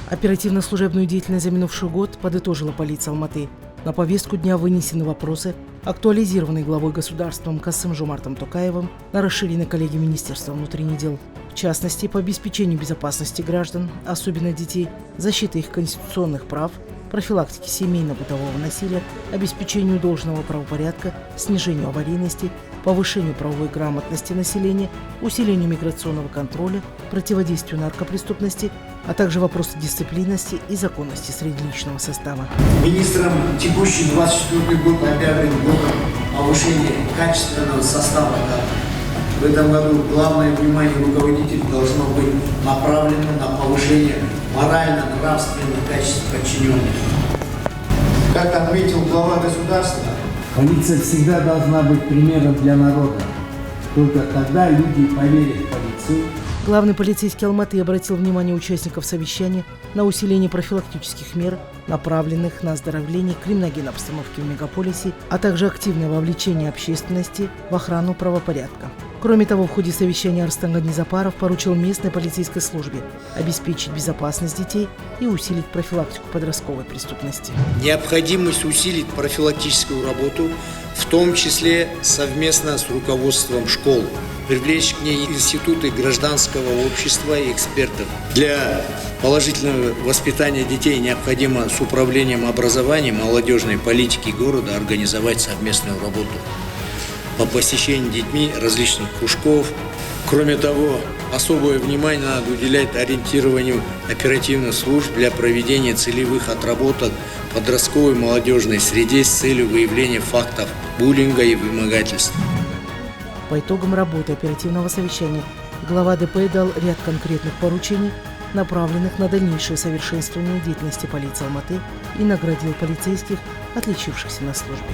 Оперативно-служебную деятельность за минувший год подытожила полиция Алматы. На повестку дня вынесены вопросы, актуализированные главой государства Касым-Жомартом Токаевым на расширенной коллегии Министерства внутренних дел. В частности, по обеспечению безопасности граждан, особенно детей, защиты их конституционных прав, профилактике семейно-бытового насилия, обеспечению должного правопорядка, снижению аварийности, повышению правовой грамотности населения, усилению миграционного контроля, противодействию наркопреступности, а также вопросы дисциплинности и законности среди личного состава. Министром текущий 24 год объявлен годом повышения качественного состава кадров. В этом году главное внимание руководителей должно быть направлено на повышение морально-нравственных качеств подчиненных. Как отметил глава государства, полиция всегда должна быть примером для народа. Только тогда люди поверят в полицию. Главный полицейский Алматы обратил внимание участников совещания на усиление профилактических мер, направленных на оздоровление криминогенной обстановки в мегаполисе, а также активное вовлечение общественности в охрану правопорядка. Кроме того, в ходе совещания Арстан Ганизапаров поручил местной полицейской службе обеспечить безопасность детей и усилить профилактику подростковой преступности. Необходимость усилить профилактическую работу, в том числе совместно с руководством школ, привлечь к ней институты гражданского общества и экспертов. Для положительного воспитания детей необходимо с управлением образования, молодежной политики города организовать совместную работу по посещению детьми различных кружков. Кроме того, особое внимание надо уделять ориентированию оперативных служб для проведения целевых отработок в подростковой и молодежной среде с целью выявления фактов буллинга и вымогательства. По итогам работы оперативного совещания глава ДП дал ряд конкретных поручений, направленных на дальнейшее совершенствование деятельности полиции Алматы, и наградил полицейских, отличившихся на службе.